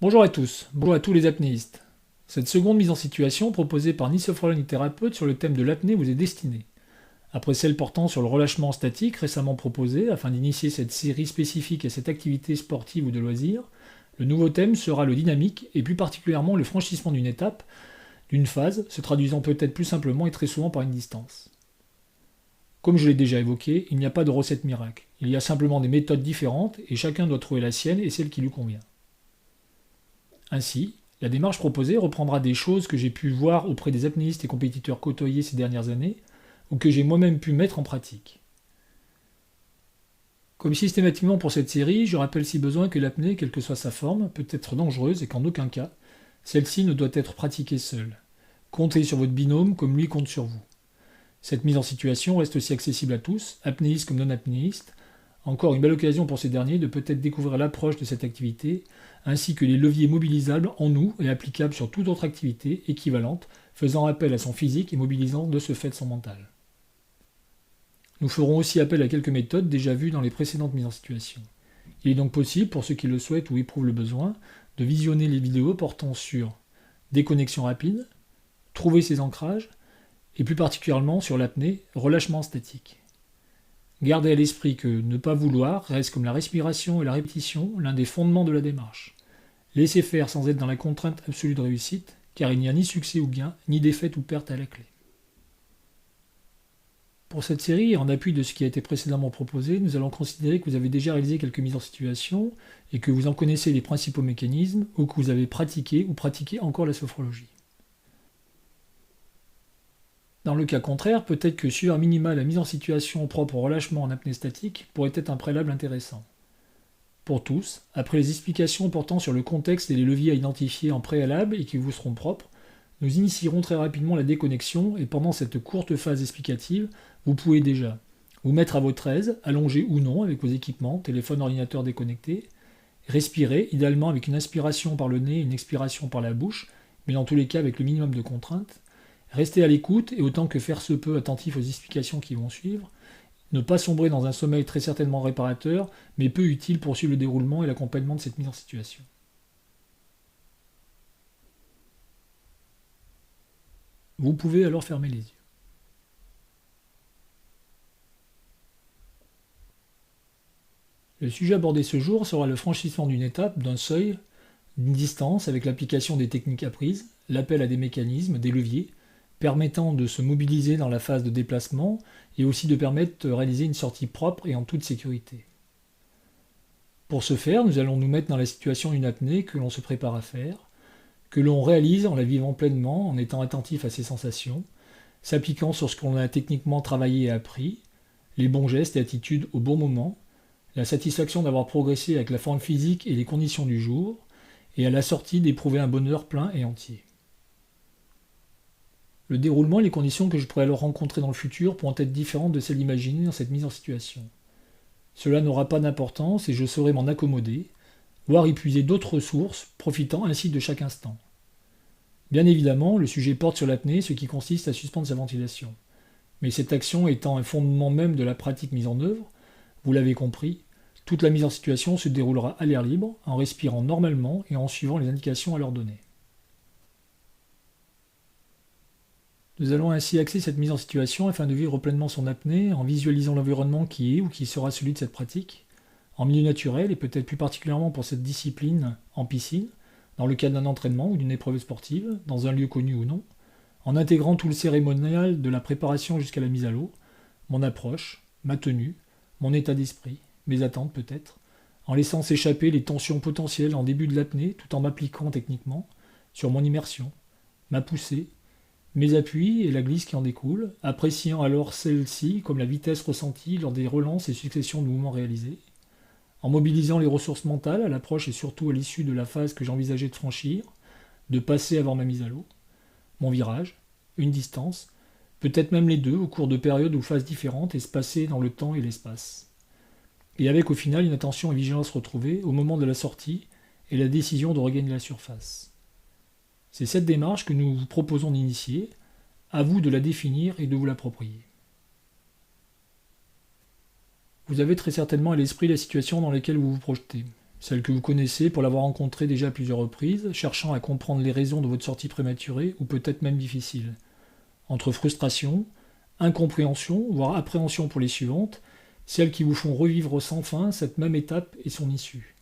Bonjour à tous, bonjour à tous les apnéistes. Cette seconde mise en situation proposée par ni sophrologue ni thérapeute sur le thème de l'apnée vous est destinée. Après celle portant sur le relâchement statique récemment proposée afin d'initier cette série spécifique à cette activité sportive ou de loisir, le nouveau thème sera le dynamique et plus particulièrement le franchissement d'une étape, d'une phase, se traduisant peut-être plus simplement et très souvent par une distance. Comme je l'ai déjà évoqué, il n'y a pas de recette miracle. Il y a simplement des méthodes différentes et chacun doit trouver la sienne et celle qui lui convient. Ainsi, la démarche proposée reprendra des choses que j'ai pu voir auprès des apnéistes et compétiteurs côtoyés ces dernières années, ou que j'ai moi-même pu mettre en pratique. Comme systématiquement pour cette série, je rappelle si besoin que l'apnée, quelle que soit sa forme, peut être dangereuse et qu'en aucun cas, celle-ci ne doit être pratiquée seule. Comptez sur votre binôme comme lui compte sur vous. Cette mise en situation reste aussi accessible à tous, apnéistes comme non-apnéistes. Encore une belle occasion pour ces derniers de peut-être découvrir l'approche de cette activité, ainsi que les leviers mobilisables en nous et applicables sur toute autre activité équivalente, faisant appel à son physique et mobilisant de ce fait son mental. Nous ferons aussi appel à quelques méthodes déjà vues dans les précédentes mises en situation. Il est donc possible, pour ceux qui le souhaitent ou éprouvent le besoin, de visionner les vidéos portant sur déconnexion rapide, trouver ses ancrages, et plus particulièrement sur l'apnée, relâchement statique. Gardez à l'esprit que ne pas vouloir reste comme la respiration et la répétition l'un des fondements de la démarche. Laissez faire sans être dans la contrainte absolue de réussite, car il n'y a ni succès ou gain, ni défaite ou perte à la clé. Pour cette série, en appui de ce qui a été précédemment proposé, nous allons considérer que vous avez déjà réalisé quelques mises en situation et que vous en connaissez les principaux mécanismes ou que vous avez pratiqué ou pratiqué encore la sophrologie. Dans le cas contraire, peut-être que suivre à minima la mise en situation propre au relâchement en apnée statique pourrait être un préalable intéressant. Pour tous, après les explications portant sur le contexte et les leviers à identifier en préalable et qui vous seront propres, nous initierons très rapidement la déconnexion et pendant cette courte phase explicative, vous pouvez déjà vous mettre à votre aise, allongé ou non avec vos équipements, téléphone, ordinateur déconnecté, respirer, idéalement avec une inspiration par le nez et une expiration par la bouche, mais dans tous les cas avec le minimum de contraintes. Restez à l'écoute et autant que faire se peut attentif aux explications qui vont suivre. Ne pas sombrer dans un sommeil très certainement réparateur, mais peu utile pour suivre le déroulement et l'accompagnement de cette mise en situation. Vous pouvez alors fermer les yeux. Le sujet abordé ce jour sera le franchissement d'une étape, d'un seuil, d'une distance avec l'application des techniques apprises, l'appel à des mécanismes, des leviers, permettant de se mobiliser dans la phase de déplacement et aussi de permettre de réaliser une sortie propre et en toute sécurité. Pour ce faire, nous allons nous mettre dans la situation d'une apnée que l'on se prépare à faire, que l'on réalise en la vivant pleinement, en étant attentif à ses sensations, s'appliquant sur ce qu'on a techniquement travaillé et appris, les bons gestes et attitudes au bon moment, la satisfaction d'avoir progressé avec la forme physique et les conditions du jour, et à la sortie d'éprouver un bonheur plein et entier. Le déroulement et les conditions que je pourrais alors rencontrer dans le futur pourront être différentes de celles imaginées dans cette mise en situation. Cela n'aura pas d'importance et je saurai m'en accommoder, voire épuiser d'autres ressources, profitant ainsi de chaque instant. Bien évidemment, le sujet porte sur l'apnée, ce qui consiste à suspendre sa ventilation. Mais cette action étant un fondement même de la pratique mise en œuvre, vous l'avez compris, toute la mise en situation se déroulera à l'air libre, en respirant normalement et en suivant les indications à leur donner. Nous allons ainsi axer cette mise en situation afin de vivre pleinement son apnée en visualisant l'environnement qui est ou qui sera celui de cette pratique, en milieu naturel et peut-être plus particulièrement pour cette discipline en piscine, dans le cadre d'un entraînement ou d'une épreuve sportive, dans un lieu connu ou non, en intégrant tout le cérémonial de la préparation jusqu'à la mise à l'eau, mon approche, ma tenue, mon état d'esprit, mes attentes peut-être, en laissant s'échapper les tensions potentielles en début de l'apnée tout en m'appliquant techniquement sur mon immersion, ma poussée, mes appuis et la glisse qui en découle, appréciant alors celle-ci comme la vitesse ressentie lors des relances et successions de mouvements réalisés, en mobilisant les ressources mentales à l'approche et surtout à l'issue de la phase que j'envisageais de franchir, de passer avant ma mise à l'eau, mon virage, une distance, peut-être même les deux au cours de périodes ou phases différentes espacées dans le temps et l'espace. Et avec au final une attention et vigilance retrouvée au moment de la sortie et la décision de regagner la surface. C'est cette démarche que nous vous proposons d'initier, à vous de la définir et de vous l'approprier. Vous avez très certainement à l'esprit la situation dans laquelle vous vous projetez. celle que vous connaissez pour l'avoir rencontrée déjà à plusieurs reprises, cherchant à comprendre les raisons de votre sortie prématurée ou peut-être même difficile. Entre frustration, incompréhension, voire appréhension pour les suivantes, celles qui vous font revivre sans fin cette même étape et son issue.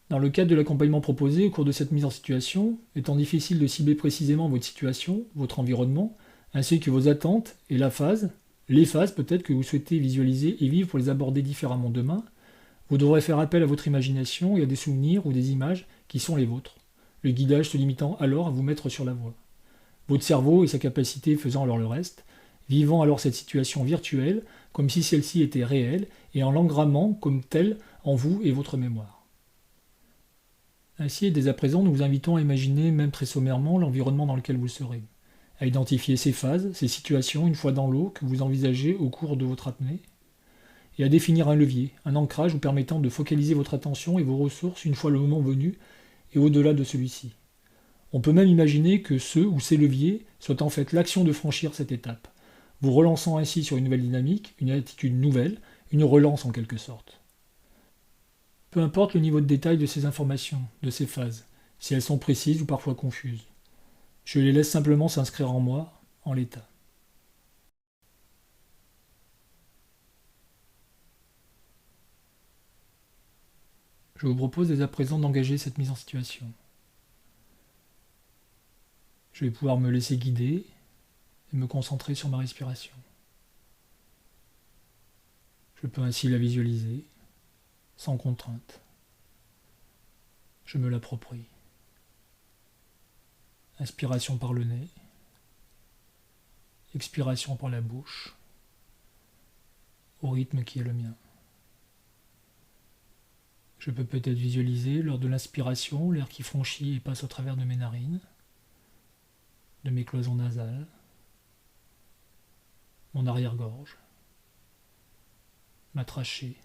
Dans le cadre de l'accompagnement proposé au cours de cette mise en situation, étant difficile de cibler précisément votre situation, votre environnement, ainsi que vos attentes et les phases peut-être que vous souhaitez visualiser et vivre pour les aborder différemment demain, vous devrez faire appel à votre imagination et à des souvenirs ou des images qui sont les vôtres, le guidage se limitant alors à vous mettre sur la voie. Votre cerveau et sa capacité faisant alors le reste, vivant alors cette situation virtuelle comme si celle-ci était réelle et en l'engrammant comme telle en vous et votre mémoire. Ainsi, dès à présent, nous vous invitons à imaginer, même très sommairement, l'environnement dans lequel vous serez, à identifier ces phases, ces situations, une fois dans l'eau, que vous envisagez au cours de votre apnée, et à définir un levier, un ancrage vous permettant de focaliser votre attention et vos ressources une fois le moment venu et au-delà de celui-ci. On peut même imaginer que ce ou ces leviers soient en fait l'action de franchir cette étape, vous relançant ainsi sur une nouvelle dynamique, une attitude nouvelle, une relance en quelque sorte. Peu importe le niveau de détail de ces informations, de ces phases, si elles sont précises ou parfois confuses. Je les laisse simplement s'inscrire en moi, en l'état. Je vous propose dès à présent d'engager cette mise en situation. Je vais pouvoir me laisser guider et me concentrer sur ma respiration. Je peux ainsi la visualiser, sans contrainte. Je me l'approprie. Inspiration par le nez, expiration par la bouche, au rythme qui est le mien. Je peux peut-être visualiser, lors de l'inspiration, l'air qui franchit et passe au travers de mes narines, de mes cloisons nasales, mon arrière-gorge, ma trachée,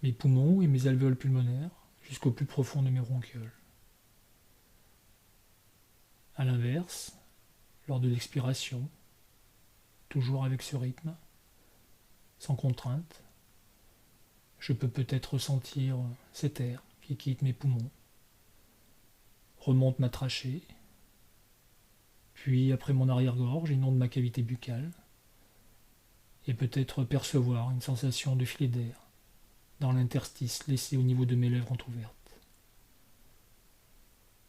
mes poumons et mes alvéoles pulmonaires jusqu'au plus profond de mes bronchioles. A l'inverse, lors de l'expiration, toujours avec ce rythme, sans contrainte, je peux peut-être ressentir cet air qui quitte mes poumons, remonte ma trachée, puis après mon arrière-gorge inonde ma cavité buccale, et peut-être percevoir une sensation de filet d'air dans l'interstice laissé au niveau de mes lèvres entrouvertes.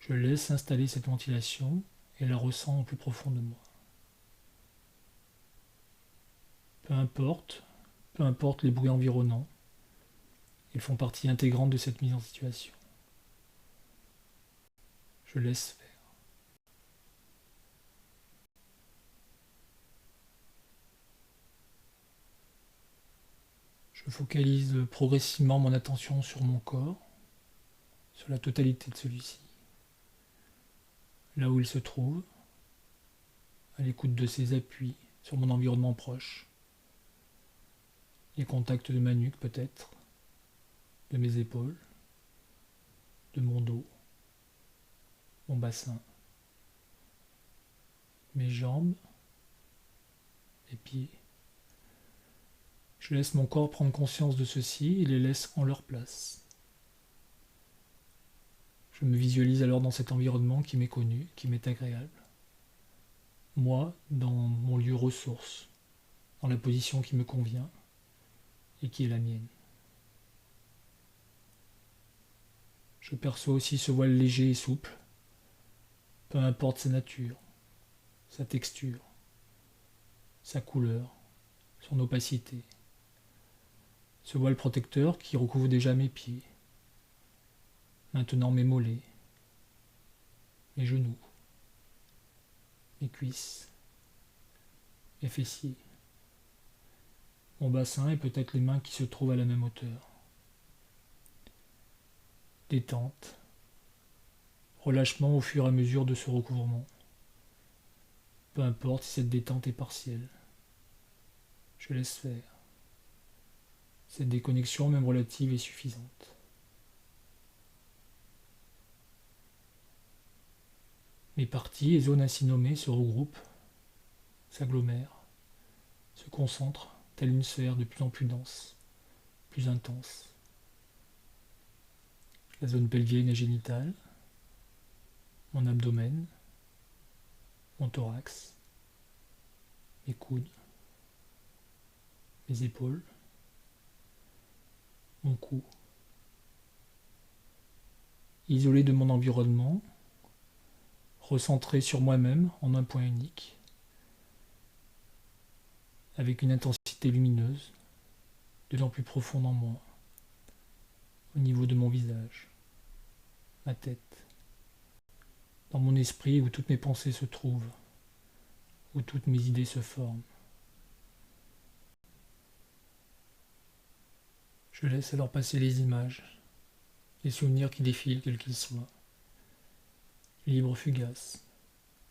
Je laisse installer cette ventilation et la ressens au plus profond de moi. Peu importe les bruits environnants, ils font partie intégrante de cette mise en situation. Je laisse faire. Je focalise progressivement mon attention sur mon corps, sur la totalité de celui-ci, là où il se trouve, à l'écoute de ses appuis sur mon environnement proche, les contacts de ma nuque peut-être, de mes épaules, de mon dos, mon bassin, mes jambes, mes pieds. Je laisse mon corps prendre conscience de ceci et les laisse en leur place. Je me visualise alors dans cet environnement qui m'est connu, qui m'est agréable. Moi, dans mon lieu ressource, dans la position qui me convient et qui est la mienne. Je perçois aussi ce voile léger et souple, peu importe sa nature, sa texture, sa couleur, son opacité. Ce voile protecteur qui recouvre déjà mes pieds, maintenant mes mollets, mes genoux, mes cuisses, mes fessiers, mon bassin et peut-être les mains qui se trouvent à la même hauteur. Détente, relâchement au fur et à mesure de ce recouvrement. Peu importe si cette détente est partielle. Je laisse faire. Cette déconnexion, même relative, est suffisante. Mes parties et zones ainsi nommées se regroupent, s'agglomèrent, se concentrent, telle une sphère de plus en plus dense, plus intense. La zone pelvienne et génitale, mon abdomen, mon thorax, mes coudes, mes épaules, mon cou. Isolé de mon environnement, recentré sur moi-même en un point unique, avec une intensité lumineuse, de plus en plus profonde en moi, au niveau de mon visage, ma tête, dans mon esprit où toutes mes pensées se trouvent, où toutes mes idées se forment. Je laisse alors passer les images, les souvenirs qui défilent quels qu'ils soient, libres, fugaces,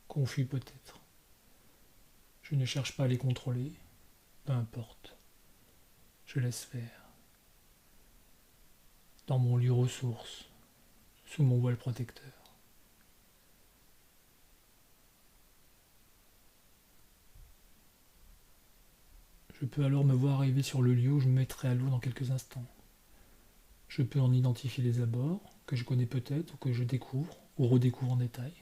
confus peut-être. Je ne cherche pas à les contrôler, peu importe. Je laisse faire. Dans mon lieu ressource, sous mon voile protecteur. Je peux alors me voir arriver sur le lieu où je me mettrai à l'eau dans quelques instants. Je peux en identifier les abords, que je connais peut-être, ou que je découvre, ou redécouvre en détail.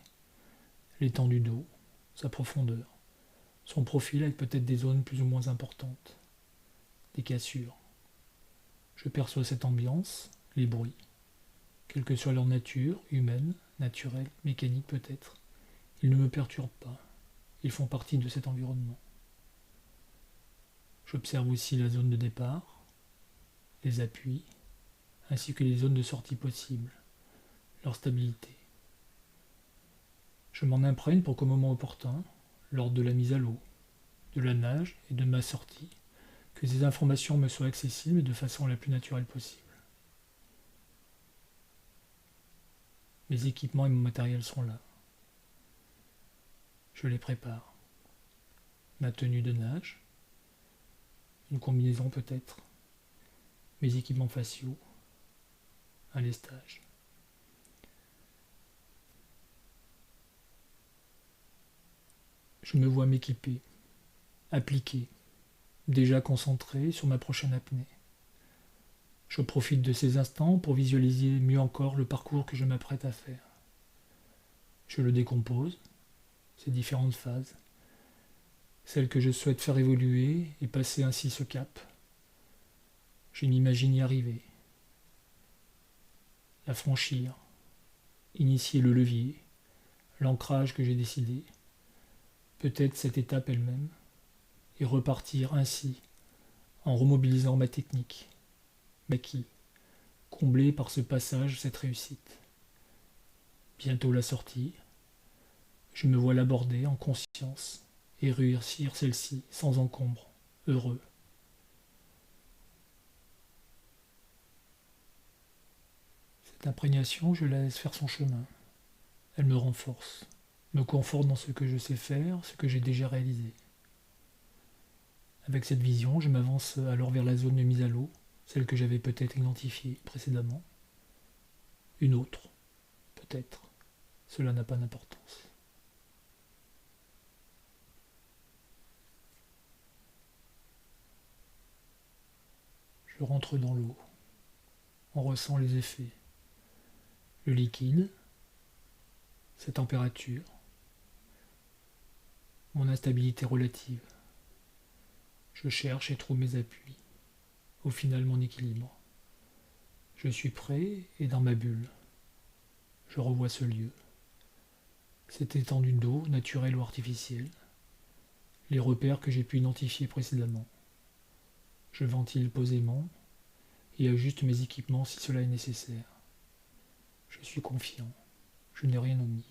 L'étendue d'eau, sa profondeur, son profil avec peut-être des zones plus ou moins importantes, des cassures. Je perçois cette ambiance, les bruits, quelle que soit leur nature, humaine, naturelle, mécanique peut-être. Ils ne me perturbent pas, ils font partie de cet environnement. J'observe aussi la zone de départ, les appuis, ainsi que les zones de sortie possibles, leur stabilité. Je m'en imprègne pour qu'au moment opportun, lors de la mise à l'eau, de la nage et de ma sortie, que ces informations me soient accessibles de façon la plus naturelle possible. Mes équipements et mon matériel sont là. Je les prépare. Ma tenue de nage, une combinaison peut-être, mes équipements faciaux, un lestage. Je me vois m'équiper, appliqué, déjà concentré sur ma prochaine apnée. Je profite de ces instants pour visualiser mieux encore le parcours que je m'apprête à faire. Je le décompose, ces différentes phases, celles que je souhaite faire évoluer et passer ainsi ce cap. Je m'imagine y arriver, la franchir, initier le levier, l'ancrage que j'ai décidé, peut-être cette étape elle-même, et repartir ainsi, en remobilisant ma technique, acquis, comblé par ce passage, cette réussite. Bientôt la sortie, je me vois l'aborder en conscience et réussir celle-ci sans encombre, heureux. Cette imprégnation, je la laisse faire son chemin. Elle me renforce, me conforte dans ce que je sais faire, ce que j'ai déjà réalisé. Avec cette vision, je m'avance alors vers la zone de mise à l'eau, celle que j'avais peut-être identifiée précédemment. Une autre, peut-être. Cela n'a pas d'importance. Je rentre dans l'eau. On ressent les effets. Le liquide, sa température, mon instabilité relative. Je cherche et trouve mes appuis. Au final, mon équilibre. Je suis prêt et dans ma bulle. Je revois ce lieu. Cette étendue d'eau, naturelle ou artificielle. Les repères que j'ai pu identifier précédemment. Je ventile posément et ajuste mes équipements si cela est nécessaire. Je suis confiant. Je n'ai rien omis.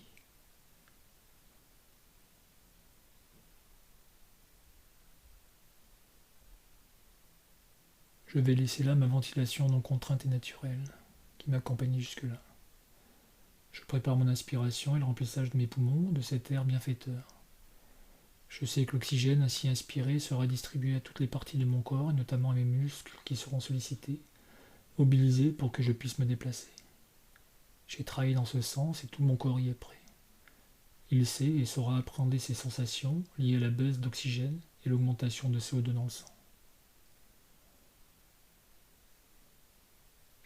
Je vais laisser là ma ventilation non contrainte et naturelle, qui m'accompagnait jusque-là. Je prépare mon inspiration et le remplissage de mes poumons de cet air bienfaiteur. Je sais que l'oxygène ainsi inspiré sera distribué à toutes les parties de mon corps, et notamment à mes muscles qui seront sollicités, mobilisés pour que je puisse me déplacer. J'ai travaillé dans ce sens et tout mon corps y est prêt. Il sait et saura appréhender ces sensations liées à la baisse d'oxygène et l'augmentation de CO2 dans le sang.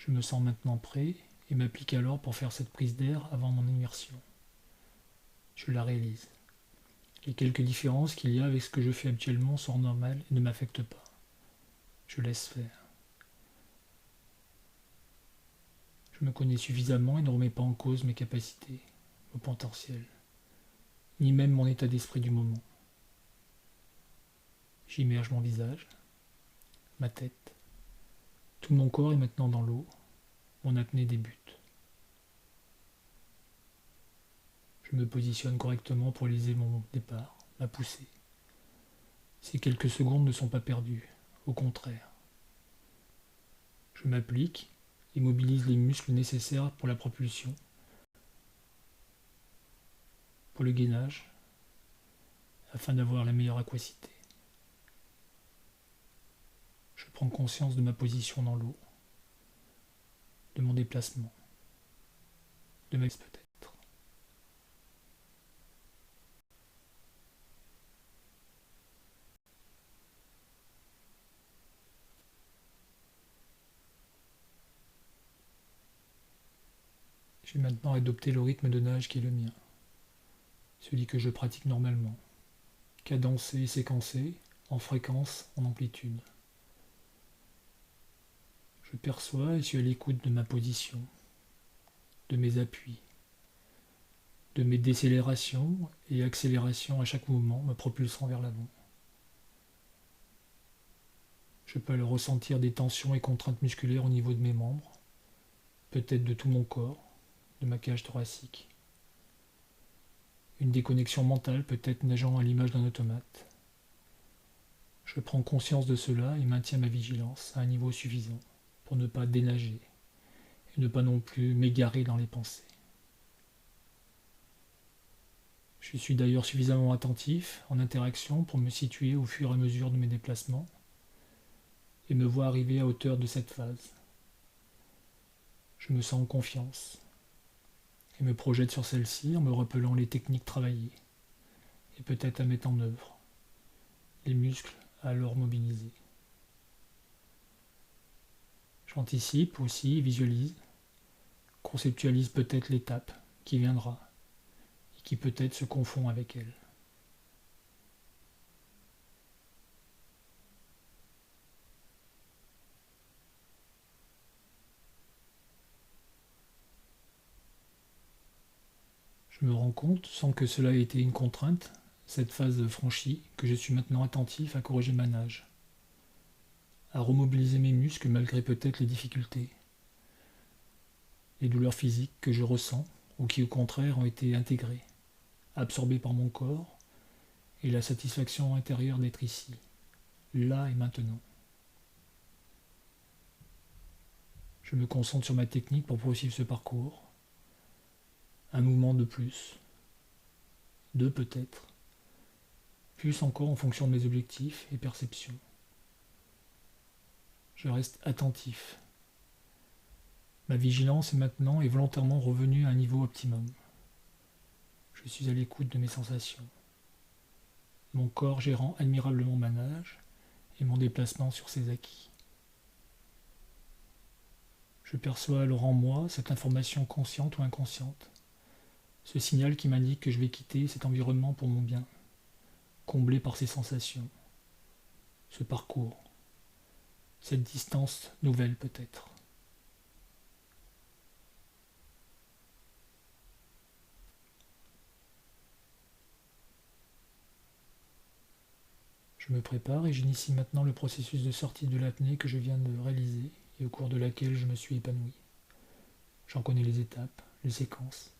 Je me sens maintenant prêt et m'applique alors pour faire cette prise d'air avant mon immersion. Je la réalise. Les quelques différences qu'il y a avec ce que je fais habituellement sont normales et ne m'affectent pas. Je laisse faire. Je me connais suffisamment et ne remets pas en cause mes capacités, mon potentiel, ni même mon état d'esprit du moment. J'immerge mon visage, ma tête. Tout mon corps est maintenant dans l'eau. Mon apnée débute. Je me positionne correctement pour réaliser mon départ, ma poussée. Ces quelques secondes ne sont pas perdues, au contraire. Je m'applique et mobilise les muscles nécessaires pour la propulsion, pour le gainage, afin d'avoir la meilleure aquacité. Je prends conscience de ma position dans l'eau, de mon déplacement, de ma peut-être. J'ai maintenant adopté le rythme de nage qui est le mien, celui que je pratique normalement, cadencé et séquencé, en fréquence, en amplitude. Je perçois et suis à l'écoute de ma position, de mes appuis, de mes décélérations et accélérations à chaque mouvement me propulsant vers l'avant. Je peux alors ressentir des tensions et contraintes musculaires au niveau de mes membres, peut-être de tout mon corps, de ma cage thoracique. Une déconnexion mentale peut-être nageant à l'image d'un automate. Je prends conscience de cela et maintiens ma vigilance à un niveau suffisant pour ne pas dénager et ne pas non plus m'égarer dans les pensées. Je suis d'ailleurs suffisamment attentif en interaction pour me situer au fur et à mesure de mes déplacements et me voir arriver à hauteur de cette phase. Je me sens en confiance et me projette sur celle-ci en me rappelant les techniques travaillées et peut-être à mettre en œuvre, les muscles à alors mobiliser. J'anticipe aussi, visualise, conceptualise peut-être l'étape qui viendra et qui peut-être se confond avec elle. Je me rends compte, sans que cela ait été une contrainte, cette phase franchie, que je suis maintenant attentif à corriger ma nage, à remobiliser mes muscles malgré peut-être les difficultés, les douleurs physiques que je ressens ou qui au contraire ont été intégrées, absorbées par mon corps, et la satisfaction intérieure d'être ici, là et maintenant. Je me concentre sur ma technique pour poursuivre ce parcours. Un mouvement de plus, deux peut-être, plus encore en fonction de mes objectifs et perceptions. Je reste attentif. Ma vigilance est maintenant et volontairement revenue à un niveau optimum. Je suis à l'écoute de mes sensations. Mon corps gérant admirablement ma nage et mon déplacement sur ses acquis. Je perçois alors en moi cette information consciente ou inconsciente, ce signal qui m'indique que je vais quitter cet environnement pour mon bien, comblé par ces sensations, ce parcours, cette distance nouvelle peut-être. Je me prépare et j'initie maintenant le processus de sortie de l'apnée que je viens de réaliser et au cours de laquelle je me suis épanoui. J'en connais les étapes, les séquences,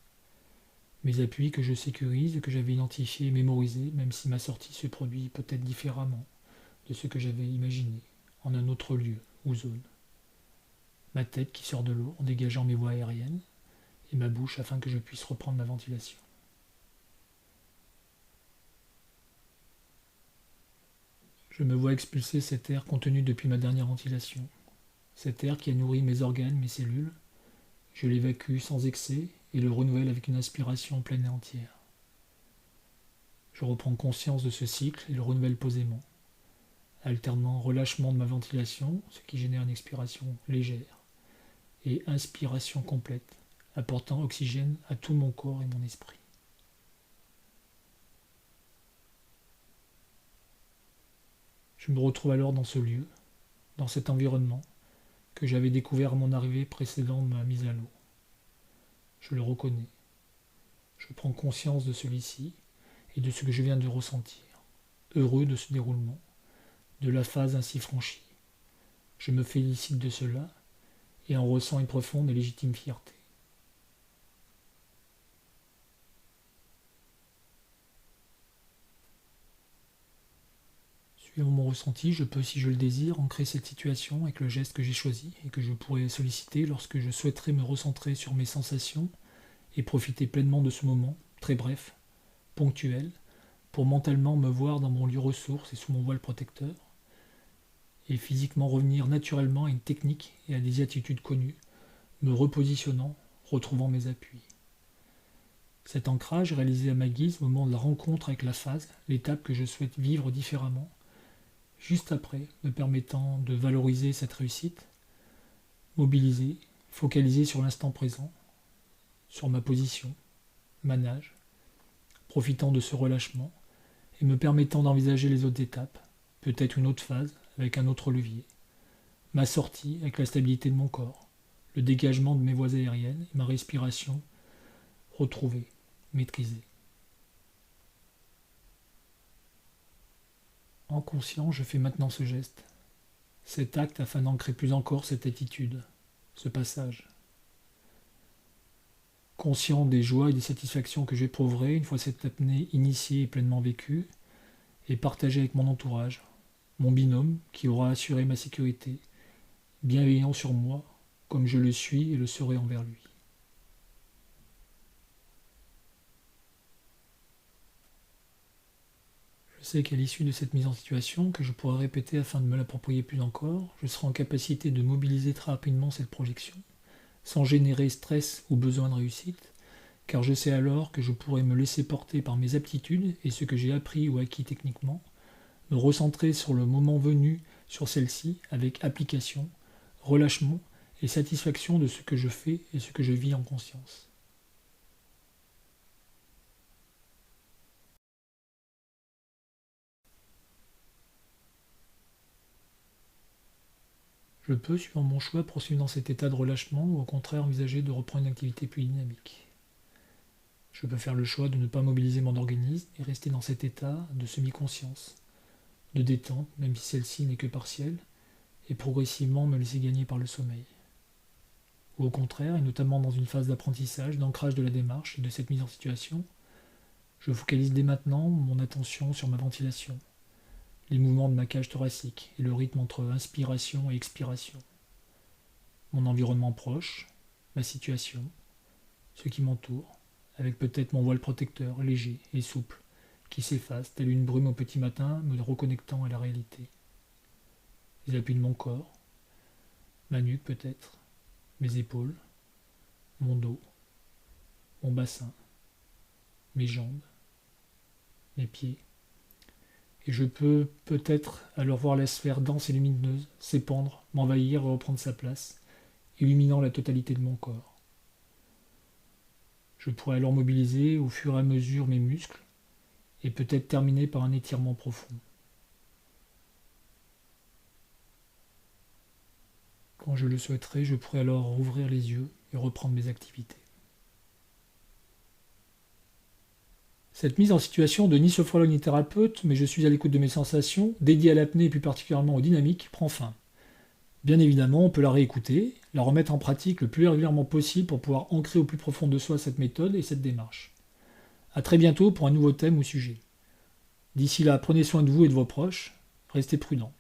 mes appuis que je sécurise et que j'avais identifiés et mémorisés, même si ma sortie se produit peut-être différemment de ce que j'avais imaginé, en un autre lieu ou zone. Ma tête qui sort de l'eau en dégageant mes voies aériennes, et ma bouche afin que je puisse reprendre ma ventilation. Je me vois expulser cet air contenu depuis ma dernière ventilation. Cet air qui a nourri mes organes, mes cellules, je l'évacue sans excès et le renouvelle avec une inspiration pleine et entière. Je reprends conscience de ce cycle et le renouvelle posément, alternant relâchement de ma ventilation, ce qui génère une expiration légère, et inspiration complète, apportant oxygène à tout mon corps et mon esprit. Je me retrouve alors dans ce lieu, dans cet environnement que j'avais découvert à mon arrivée précédant ma mise à l'eau. Je le reconnais. Je prends conscience de celui-ci et de ce que je viens de ressentir, heureux de ce déroulement, de la phase ainsi franchie. Je me félicite de cela et en ressens une profonde et légitime fierté. Suivant mon ressenti, je peux, si je le désire, ancrer cette situation avec le geste que j'ai choisi et que je pourrais solliciter lorsque je souhaiterais me recentrer sur mes sensations et profiter pleinement de ce moment, très bref, ponctuel, pour mentalement me voir dans mon lieu ressource et sous mon voile protecteur, et physiquement revenir naturellement à une technique et à des attitudes connues, me repositionnant, retrouvant mes appuis. Cet ancrage est réalisé à ma guise au moment de la rencontre avec la phase, l'étape que je souhaite vivre différemment, juste après, me permettant de valoriser cette réussite, mobiliser, focaliser sur l'instant présent, sur ma position, ma nage, profitant de ce relâchement et me permettant d'envisager les autres étapes, peut-être une autre phase avec un autre levier, ma sortie avec la stabilité de mon corps, le dégagement de mes voies aériennes et ma respiration retrouvée, maîtrisée. En conscience, je fais maintenant ce geste, cet acte afin d'ancrer plus encore cette attitude, ce passage. Conscient des joies et des satisfactions que j'éprouverai une fois cette apnée initiée et pleinement vécue, et partagée avec mon entourage, mon binôme qui aura assuré ma sécurité, bienveillant sur moi, comme je le suis et le serai envers lui. Je sais qu'à l'issue de cette mise en situation, que je pourrai répéter afin de me l'approprier plus encore, je serai en capacité de mobiliser très rapidement cette projection, sans générer stress ou besoin de réussite, car je sais alors que je pourrai me laisser porter par mes aptitudes et ce que j'ai appris ou acquis techniquement, me recentrer sur le moment venu sur celle-ci avec application, relâchement et satisfaction de ce que je fais et ce que je vis en conscience. Je peux, suivant mon choix, poursuivre dans cet état de relâchement ou au contraire envisager de reprendre une activité plus dynamique. Je peux faire le choix de ne pas mobiliser mon organisme et rester dans cet état de semi-conscience, de détente, même si celle-ci n'est que partielle, et progressivement me laisser gagner par le sommeil. Ou au contraire, et notamment dans une phase d'apprentissage, d'ancrage de la démarche et de cette mise en situation, je focalise dès maintenant mon attention sur ma ventilation, les mouvements de ma cage thoracique et le rythme entre inspiration et expiration, mon environnement proche, ma situation, ce qui m'entoure, avec peut-être mon voile protecteur léger et souple, qui s'efface telle une brume au petit matin, me reconnectant à la réalité. Les appuis de mon corps, ma nuque peut-être, mes épaules, mon dos, mon bassin, mes jambes, mes pieds. Et je peux peut-être alors voir la sphère dense et lumineuse s'épandre, m'envahir et reprendre sa place, illuminant la totalité de mon corps. Je pourrais alors mobiliser au fur et à mesure mes muscles et peut-être terminer par un étirement profond. Quand je le souhaiterai, je pourrai alors rouvrir les yeux et reprendre mes activités. Cette mise en situation de ni sophrologue ni thérapeute, mais je suis à l'écoute de mes sensations, dédiée à l'apnée et plus particulièrement aux dynamiques, prend fin. Bien évidemment, on peut la réécouter, la remettre en pratique le plus régulièrement possible pour pouvoir ancrer au plus profond de soi cette méthode et cette démarche. A très bientôt pour un nouveau thème ou sujet. D'ici là, prenez soin de vous et de vos proches, restez prudents.